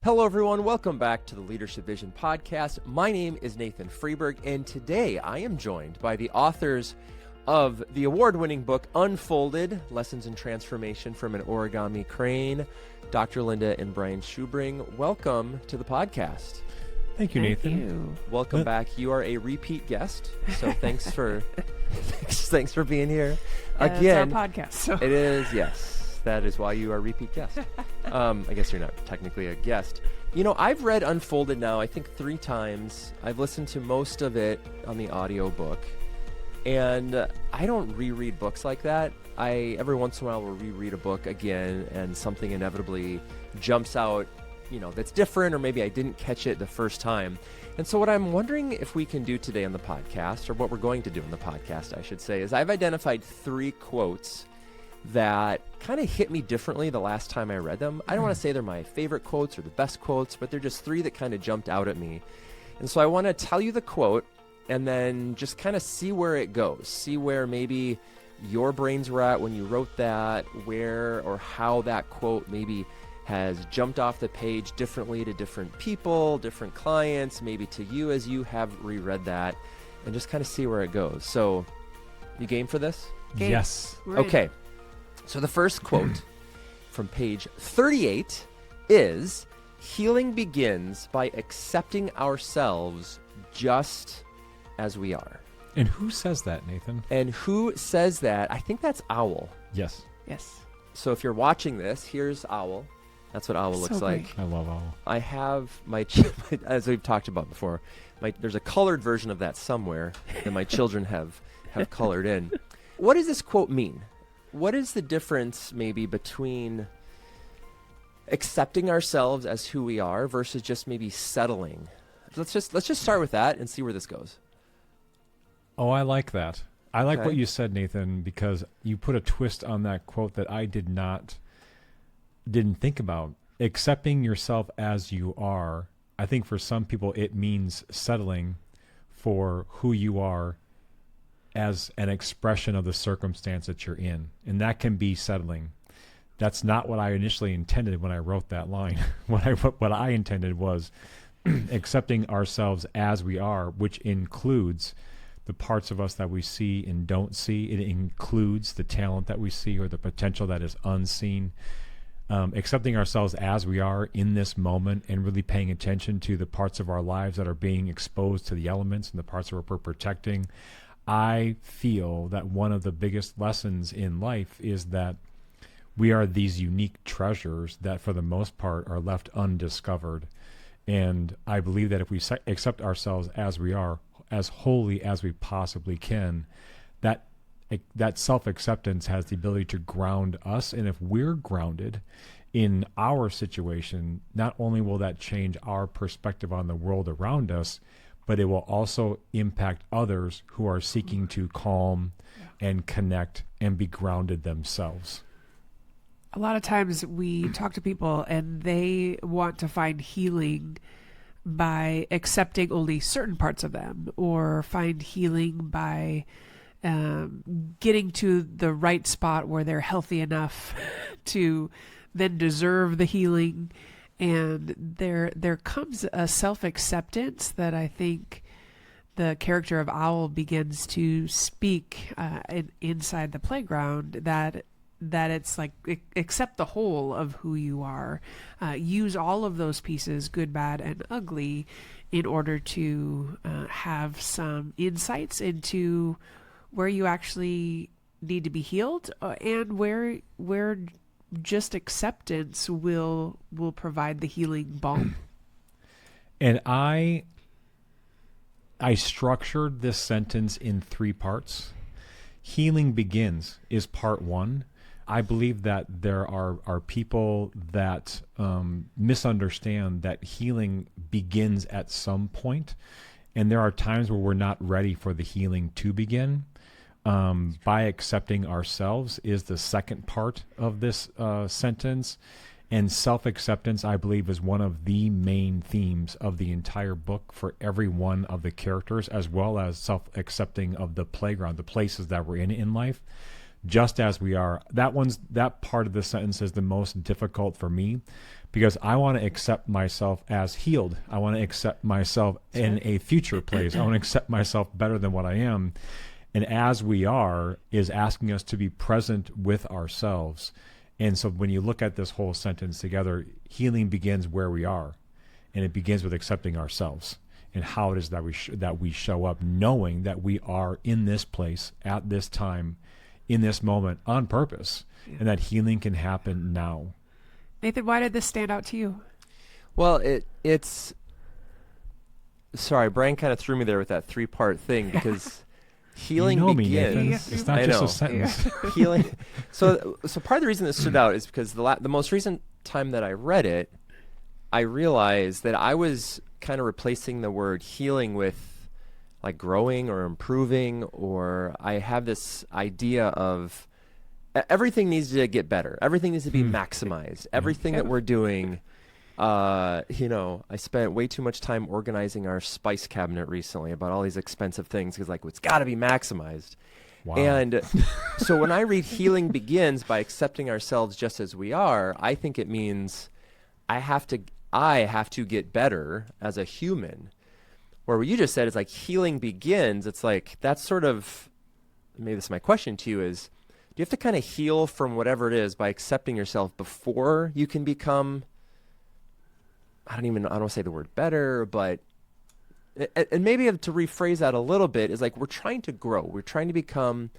Hello, everyone. Welcome back to the Leadership Vision podcast. My name is Nathan Freeburg, and today I am joined by the authors of the award-winning book, Unfolded, Lessons in Transformation from an Origami Crane, Dr. Linda and Brian Schubring. Welcome to the podcast. Thank you, Nathan. Thank you. Welcome back. You are a repeat guest, so thanks for thanks for being here again. It's our podcast. So. It is, yes. That is why you are a repeat guest. I guess you're not technically a guest. You know, I've read Unfolded now, I think 3 times. I've listened to most of it on the audiobook. And I don't reread books like that. I, every once in a while, will reread a book again, and something inevitably jumps out, you know, that's different, or maybe I didn't catch it the first time. And so what I'm wondering if we can do today on the podcast, or what we're going to do on the podcast, I should say, is I've identified 3 quotes that kind of hit me differently the last time I read them. I don't want to say they're my favorite quotes or the best quotes, but they're just 3 that kind of jumped out at me. And so I want to tell you the quote and then just kind of see where it goes, see where maybe your brains were at when you wrote that, where or how that quote maybe has jumped off the page differently to different people, different clients, maybe to you as you have reread that, and just kind of see where it goes. So, you game for this? Game. Yes. Okay. So the first quote from page 38 is, "Healing begins by accepting ourselves just as we are." And who says that, Nathan? And who says that? I think that's Owl. Yes. Yes. So if you're watching this, here's Owl. That's what Owl looks So like. big. I love Owl. I have my, as we've talked about before, there's a colored version of that somewhere that my children have colored in. What does this quote mean? What is the difference maybe between accepting ourselves as who we are versus just maybe settling? Let's just start with that and see where this goes. Oh, I like that. I like Okay. what you said, Nathan, because you put a twist on that quote that I didn't think about. Accepting yourself as you are, I think for some people it means settling for who you are as an expression of the circumstance that you're in. And that can be settling. That's not what I initially intended when I wrote that line. What I intended was accepting ourselves as we are, which includes the parts of us that we see and don't see. It includes the talent that we see or the potential that is unseen. Accepting ourselves as we are in this moment and really paying attention to the parts of our lives that are being exposed to the elements and the parts that we're protecting. I feel that one of the biggest lessons in life is that we are these unique treasures that for the most part are left undiscovered. And I believe that if we accept ourselves as we are, as wholly as we possibly can, that self-acceptance has the ability to ground us. And if we're grounded in our situation, not only will that change our perspective on the world around us, but it will also impact others who are seeking to calm and connect and be grounded themselves. A lot of times we talk to people and they want to find healing by accepting only certain parts of them, or find healing by getting to the right spot where they're healthy enough to then deserve the healing. And there comes a self-acceptance that I think the character of Owl begins to speak inside the playground, that it's like, accept the whole of who you are. Use all of those pieces, good, bad, and ugly, in order to have some insights into where you actually need to be healed, and where just acceptance will provide the healing balm. And I structured this sentence in 3 parts. Healing begins is part 1. I believe that there are people that misunderstand that healing begins at some point, and there are times where we're not ready for the healing to begin. By accepting ourselves is the second part of this sentence. And self-acceptance, I believe, is one of the main themes of the entire book for every one of the characters, as well as self-accepting of the playground, the places that we're in life. just as we are. That part of the sentence is the most difficult for me, because I want to accept myself as healed. I want to accept myself in a future place. I want to accept myself better than what I am. And as we are is asking us to be present with ourselves. And so when you look at this whole sentence together, healing begins where we are, and it begins with accepting ourselves and how it is that we show up, knowing that we are in this place at this time, in this moment, on purpose, and that healing can happen now. Nathan, why did this stand out to you? Well, it's sorry, Brian kind of threw me there with that 3-part thing, because healing you know begins. Me, Nathan. It's not I just know. a sentence. Healing. So part of the reason this stood out is because the most recent time that I read it, I realized that I was kind of replacing the word healing with like growing or improving, or I have this idea of everything needs to get better. Everything needs to be maximized. Everything that we're doing, I spent way too much time organizing our spice cabinet recently about all these expensive things, because it's got to be maximized. Wow. And so when I read healing begins by accepting ourselves just as we are, I think it means I have to get better as a human. Where what you just said is like healing begins, it's like that's sort of, maybe this is my question to you, is do you have to kind of heal from whatever it is by accepting yourself before you can become, I don't want to say the word better, but, and maybe to rephrase that a little bit is like we're trying to grow. We're trying to become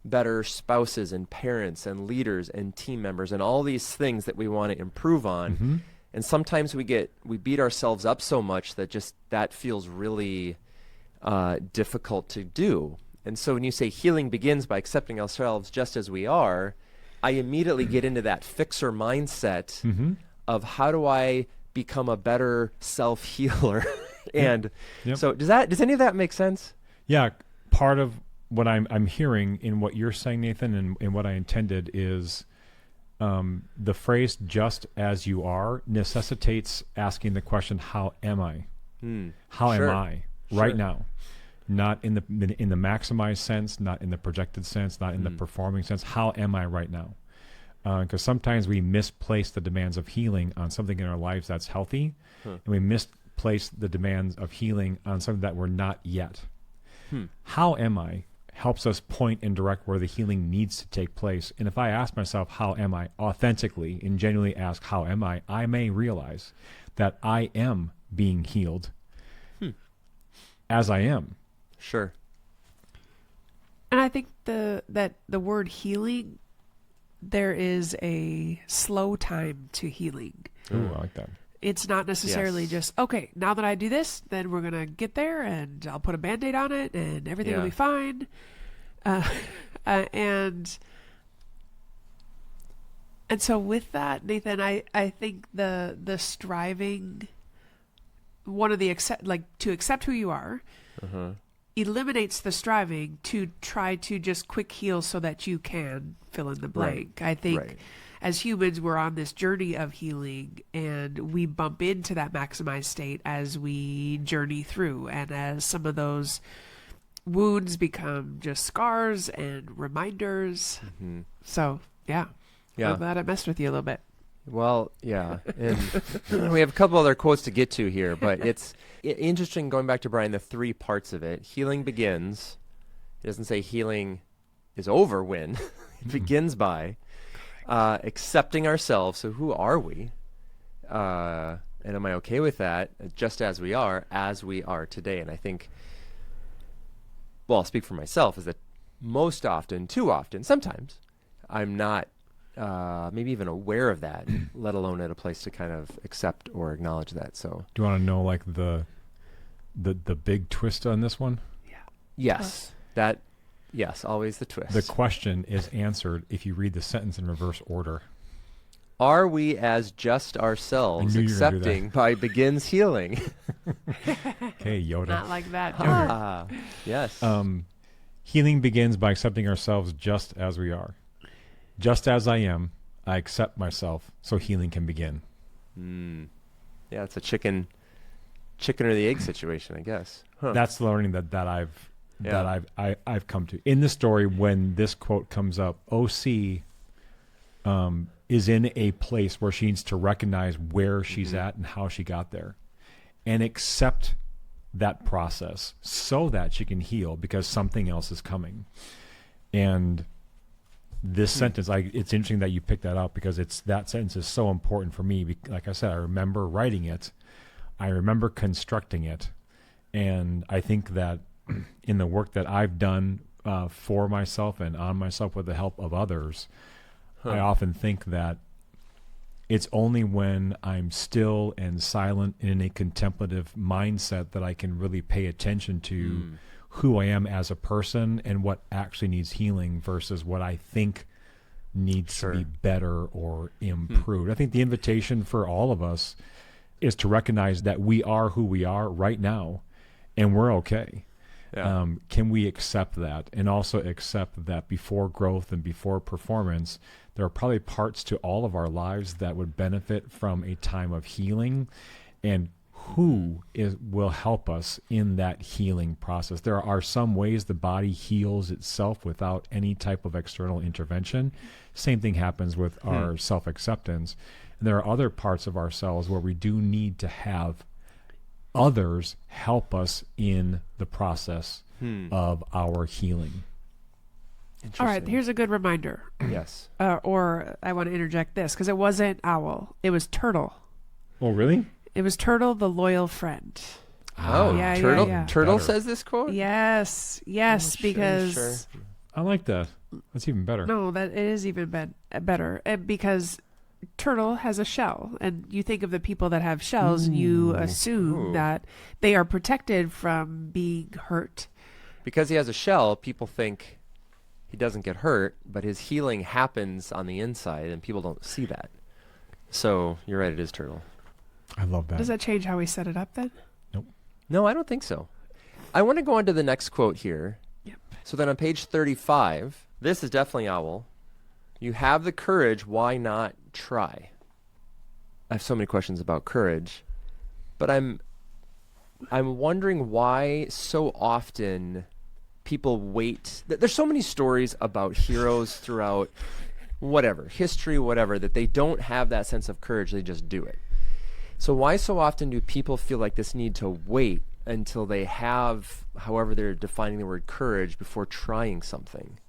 better spouses and parents and leaders and team members and all these things that we want to improve on. Mm-hmm. And sometimes we beat ourselves up so much that feels really difficult to do. And so when you say healing begins by accepting ourselves just as we are, I immediately get into that fixer mindset of how do I become a better self-healer? And so does any of that make sense? Yeah, part of what I'm hearing in what you're saying, Nathan, and what I intended is the phrase "just as you are" necessitates asking the question, "How am I? How am I right now?" Not in the maximized sense, not in the projected sense, not in the performing sense. How am I right now? Because sometimes we misplace the demands of healing on something in our lives that's healthy, and we misplace the demands of healing on something that we're not yet. How am I helps us point and direct where the healing needs to take place. And if I ask myself, how am I, authentically and genuinely ask, how am I may realize that I am being healed as I am. Sure. And I think that the word healing, there is a slow time to healing. Ooh, I like that. It's not necessarily just, okay, now that I do this, then we're going to get there and I'll put a Band-Aid on it and everything will be fine. And so with that, Nathan, I think the striving, one of the to accept who you are, eliminates the striving to try to just quick heal so that you can fill in the blank. I think as humans, we're on this journey of healing, and we bump into that maximized state as we journey through, and as some of those wounds become just scars and reminders. So I'm glad I messed with you a little bit. Well, yeah, and we have a couple other quotes to get to here, but it's interesting going back to Brian, the 3 parts of it. Healing begins. It doesn't say healing is over when. It begins by accepting ourselves. So who are we? And am I okay with that? Just as we are today. And I think, well, I'll speak for myself, is that most often, too often, sometimes, I'm not maybe even aware of that, let alone at a place to kind of accept or acknowledge that. So, do you want to know like the big twist on this one? Yes, always the twist. The question is answered if you read the sentence in reverse order. Are we as just ourselves accepting by begins healing? Okay, Yoda. Not like that, Joker. Yes. Healing begins by accepting ourselves just as we are. Just as I am, I accept myself, so healing can begin. Yeah, it's a chicken or the egg situation, I guess. That's the learning that that I've come to. In the story, when this quote comes up, OC is in a place where she needs to recognize where she's at and how she got there, and accept that process so that she can heal because something else is coming. And this sentence, it's interesting that you picked that up because that sentence is so important for me. Like I said, I remember writing it, I remember constructing it, and I think that in the work that I've done for myself and on myself with the help of others, I often think that it's only when I'm still and silent and in a contemplative mindset that I can really pay attention to who I am as a person and what actually needs healing versus what I think needs to be better or improved. I think the invitation for all of us is to recognize that we are who we are right now and we're okay. Yeah. Can we accept that and also accept that before growth and before performance, there are probably parts to all of our lives that would benefit from a time of healing, and who will help us in that healing process. There are some ways the body heals itself without any type of external intervention. Same thing happens with our self-acceptance. And there are other parts of ourselves where we do need to have others help us in the process of our healing. All right, here's a good reminder. Yes. Or I want to interject this, because it wasn't owl, it was turtle. Oh, really? It was Turtle, the loyal friend. Oh, yeah, Turtle. yeah. Turtle Better. says this quote. Yes, because Sure. I like that. That's even better. no, that it is even better, because turtle has a shell, and you think of the people that have shells, and you assume that they are protected from being hurt. Because he has a shell, people think he doesn't get hurt, but his healing happens on the inside, and people don't see that. So you're right, it is Turtle. I love that. Does that change how we set it up then? Nope. No, I don't think so. I want to go on to the next quote here. Yep. So then on page 35, this is definitely owl. You have the courage, why not try? I have so many questions about courage, but I'm wondering why so often people wait. There's so many stories about heroes throughout history, that they don't have that sense of courage, they just do it. So why so often do people feel like this need to wait until they have, however they're defining the word courage, before trying something?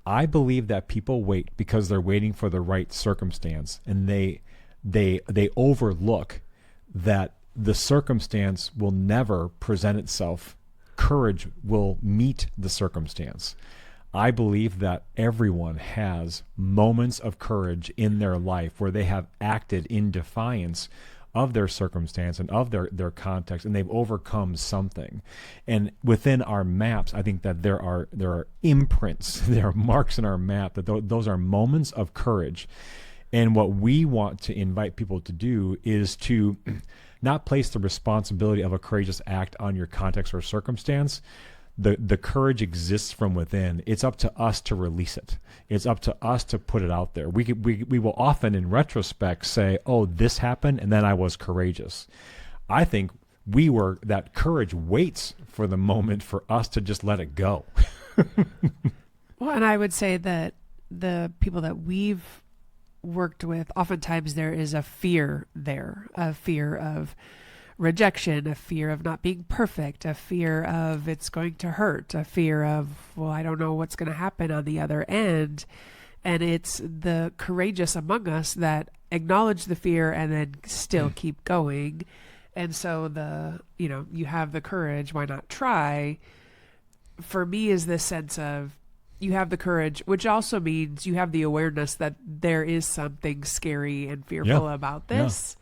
I believe that people wait because they're waiting for the right circumstance, and they overlook that the circumstance will never present itself. Courage will meet the circumstance. I believe that everyone has moments of courage in their life where they have acted in defiance of their circumstance and of their context, and they've overcome something. And within our maps, I think that there are imprints, there are marks in our map that those are moments of courage. And what we want to invite people to do is to not place the responsibility of a courageous act on your context or circumstance. The courage exists from within. It's up to us to release it. It's up to us to put it out there. We will often, in retrospect, say, "Oh, this happened, and then I was courageous." I think that courage waits for the moment for us to just let it go. Well, and I would say that the people that we've worked with, oftentimes there is a fear there, a fear of rejection, a fear of not being perfect, a fear of it's going to hurt, a fear of, well, I don't know what's going to happen on the other end. And it's the courageous among us that acknowledge the fear and then still keep going. And so you have the courage, why not try? For me is this sense of you have the courage, which also means you have the awareness that there is something scary and fearful about this.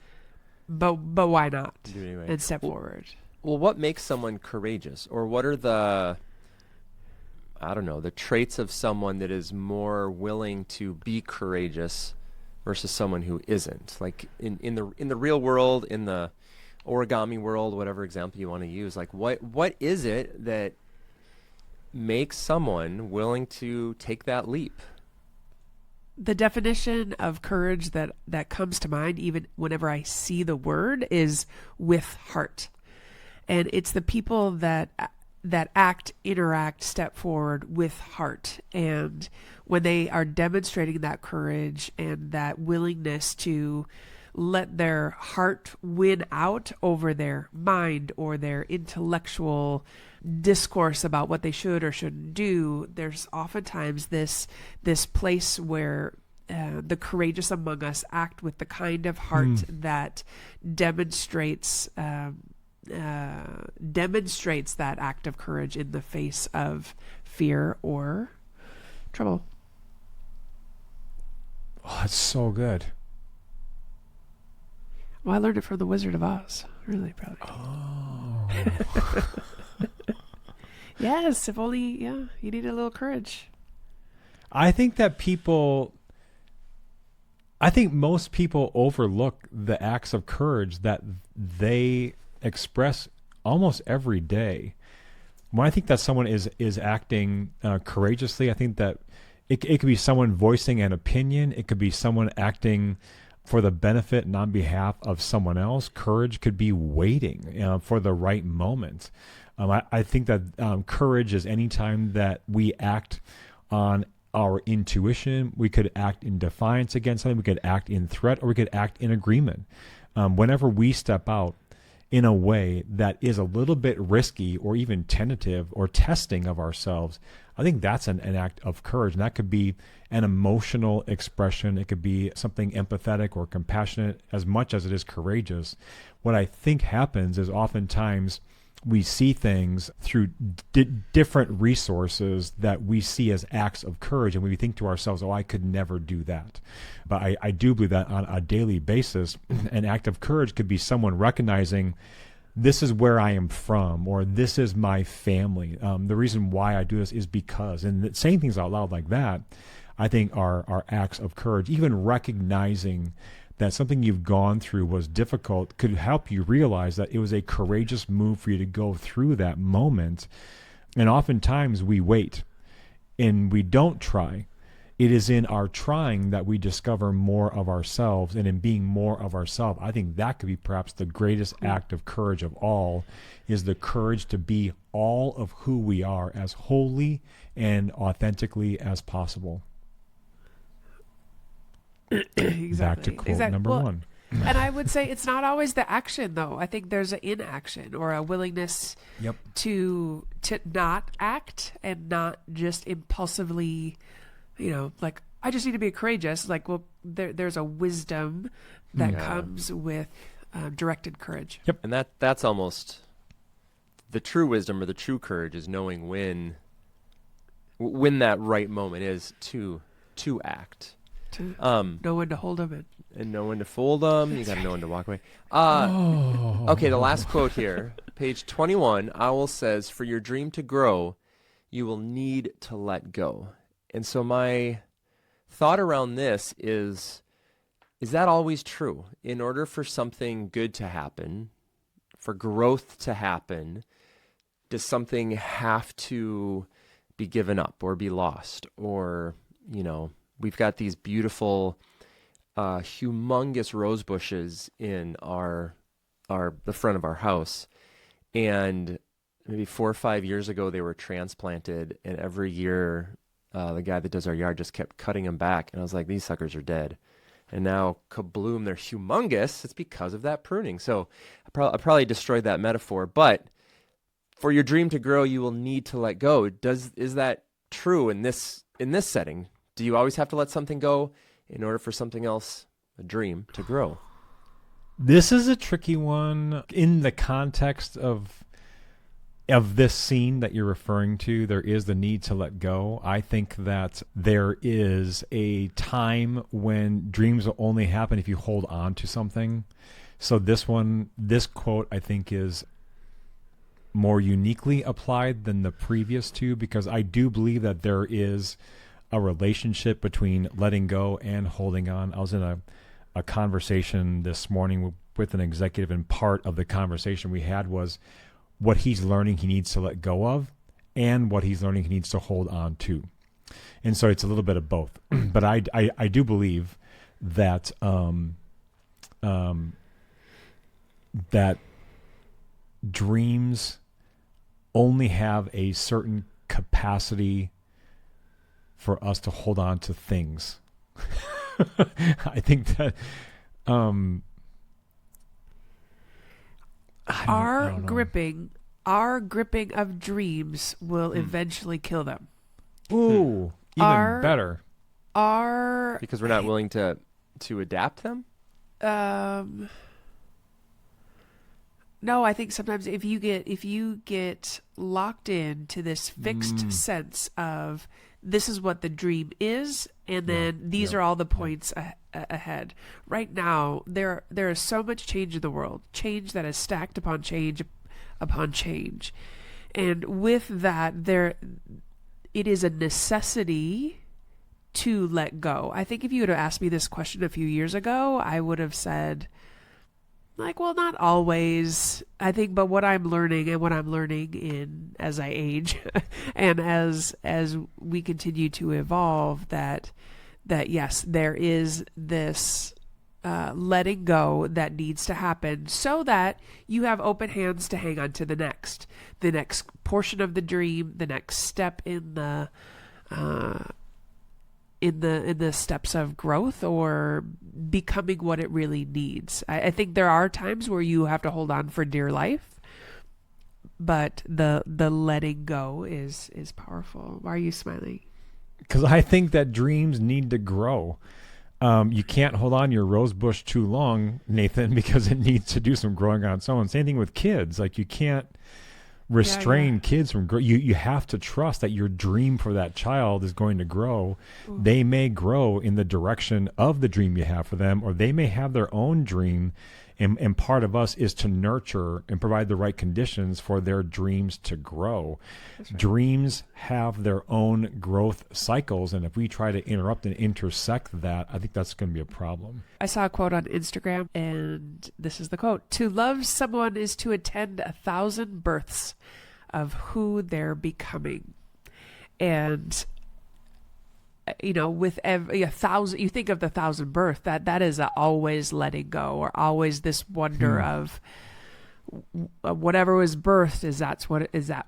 But why not? Do it anyway. And step forward. Well, what makes someone courageous? Or what are the traits of someone that is more willing to be courageous versus someone who isn't? Like in the real world, in the origami world, whatever example you want to use, like what is it that makes someone willing to take that leap? The definition of courage that comes to mind, even whenever I see the word, is with heart. And it's the people that that act, interact, step forward with heart. And when they are demonstrating that courage and that willingness to let their heart win out over their mind or their intellectual discourse about what they should or shouldn't do, there's oftentimes this place where the courageous among us act with the kind of heart that demonstrates that act of courage in the face of fear or trouble. Oh, that's so good. Well, I learned it from the Wizard of Oz. Really proud of you. Oh. Yes, if only, you need a little courage. I think most people overlook the acts of courage that they express almost every day. When I think that someone is acting courageously, I think that it could be someone voicing an opinion. It could be someone acting for the benefit and on behalf of someone else. Courage could be waiting for the right moment. I think that courage is any time that we act on our intuition. We could act in defiance against something. We could act in threat, or we could act in agreement. Whenever we step out in a way that is a little bit risky or even tentative or testing of ourselves, I think that's an act of courage. And that could be an emotional expression. It could be something empathetic or compassionate as much as it is courageous. What I think happens is oftentimes we see things through different resources that we see as acts of courage, and we think to ourselves, oh, I could never do that. But I do believe that on a daily basis, an act of courage could be someone recognizing, this is where I am from, or this is my family. The reason why I do this is because, and saying things out loud like that, I think are acts of courage. Even recognizing that something you've gone through was difficult could help you realize that it was a courageous move for you to go through that moment. And oftentimes we wait and we don't try. It is in our trying that we discover more of ourselves, and in being more of ourselves, I think that could be perhaps the greatest act of courage of all, is the courage to be all of who we are as wholly and authentically as possible. Exactly. Back to quote number one. And I would say it's not always the action, though. I think there's an inaction or a willingness to not act and not just impulsively, like, I just need to be courageous. Like, well, there's a wisdom that comes with directed courage. Yep. And that's almost the true wisdom, or the true courage, is knowing when that right moment is to act. To know when to hold them and know when to fold them. You got to know when to walk away. Okay, the last quote here, page 21. Owl says, "For your dream to grow, you will need to let go." And so my thought around this is that always true? In order for something good to happen, for growth to happen, does something have to be given up or be lost? Or, we've got these beautiful, humongous rose bushes in the front of our house, and maybe 4 or 5 years ago they were transplanted, and every year the guy that does our yard just kept cutting them back, and I was like, these suckers are dead. And now, kabloom, they're humongous. It's because of that pruning. So I probably destroyed that metaphor, but for your dream to grow, you will need to let go. Is that true in this setting? Do you always have to let something go in order for something else, a dream, to grow? This is a tricky one. In the context of this scene that you're referring to, there is the need to let go. I think that there is a time when dreams will only happen if you hold on to something. So this quote, I think, is more uniquely applied than the previous two, because I do believe that there is a relationship between letting go and holding on. I was in a conversation this morning with an executive, and part of the conversation we had was what he's learning he needs to let go of and what he's learning he needs to hold on to. And so it's a little bit of both. But I do believe that that dreams only have a certain capacity for us to hold on to things. I think that our gripping of dreams will eventually kill them. Ooh, even better. Because we're not willing to adapt them? No, I think sometimes if you get locked into this fixed sense of this is what the dream is, and then these are all the points ahead. Right now, there is so much change in the world, change that is stacked upon change, and with that, it is a necessity to let go. I think if you would have asked me this question a few years ago, I would have said, like, well, not always, I think, but what I'm learning in as I age and as we continue to evolve, that yes, there is this letting go that needs to happen so that you have open hands to hang on to the next portion of the dream, the next step in the steps of growth or becoming what it really needs. I think there are times where you have to hold on for dear life, but the letting go is powerful. Why are you smiling? Because I think that dreams need to grow. You can't hold on to your rose bush too long, Nathan, because it needs to do some growing on its own. Same thing with kids. Like, you can't restrain kids from you have to trust that your dream for that child is going to grow. They may grow in the direction of the dream you have for them, or they may have their own dream, and part of us is to nurture and provide the right conditions for their dreams to grow. Right. Dreams have their own growth cycles, and if we try to interrupt and intersect that, I think that's going to be a problem. I saw a quote on Instagram, and this is the quote: "To love someone is to attend 1,000 births of who they're becoming." And with every 1,000, you think of the 1,000th birth, that is always letting go, or always this wonder of whatever was birthed, is that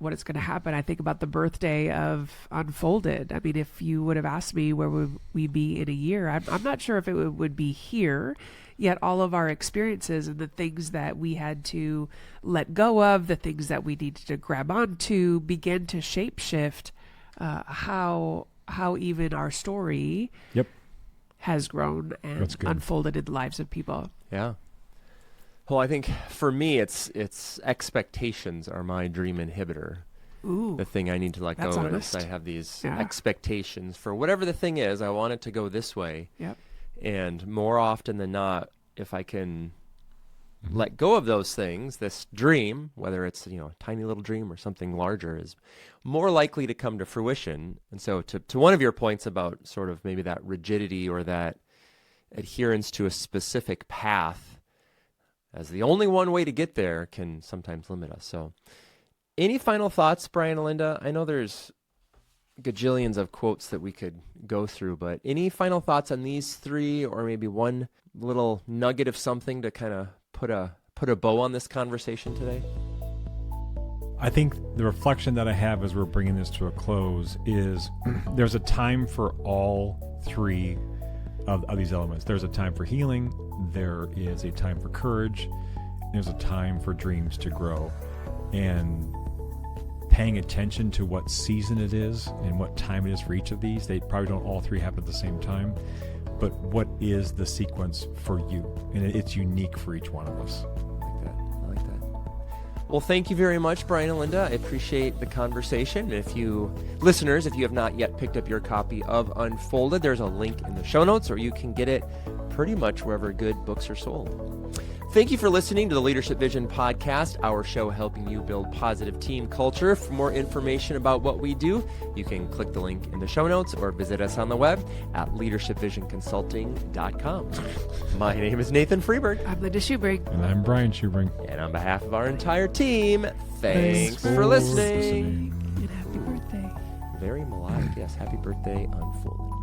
what it's going to happen. I think about the birthday of Unfolded. I mean, if you would have asked me where would we be in a year, I'm not sure if it would be here. Yet all of our experiences and the things that we had to let go of, the things that we needed to grab onto, begin to shapeshift how even our story has grown and unfolded in the lives of people. Yeah. Well, I think for me, it's expectations are my dream inhibitor. Ooh, the thing I need to let go of is I have these expectations for whatever the thing is. I want it to go this way. Yep. And more often than not, if I can let go of those things, this dream, whether it's a tiny little dream or something larger, is more likely to come to fruition. And so to one of your points about sort of maybe that rigidity or that adherence to a specific path as the only one way to get there can sometimes limit us. So any final thoughts, Brian and Linda? I know there's gajillions of quotes that we could go through, but any final thoughts on these three, or maybe one little nugget of something to kind of put a bow on this conversation today? I think the reflection that I have as we're bringing this to a close is there's a time for all three of these elements. There's a time for healing, there is a time for courage, and there's a time for dreams to grow. And paying attention to what season it is and what time it is for each of these, they probably don't all three happen at the same time, but what is the sequence for you? And it's unique for each one of us. I like that. Well, thank you very much, Brian and Linda. I appreciate the conversation. If you listeners, if you have not yet picked up your copy of Unfolded, there's a link in the show notes, or you can get it pretty much wherever good books are sold. Thank you for listening to the Leadership Vision podcast, our show helping you build positive team culture. For more information about what we do, you can click the link in the show notes or visit us on the web at leadershipvisionconsulting.com. My name is Nathan Freeburg. I'm Linda Schubring. And I'm Brian Schubring. And on behalf of our entire team, thanks for listening. And happy birthday. Very melodic, yes. Happy birthday, Unfolded.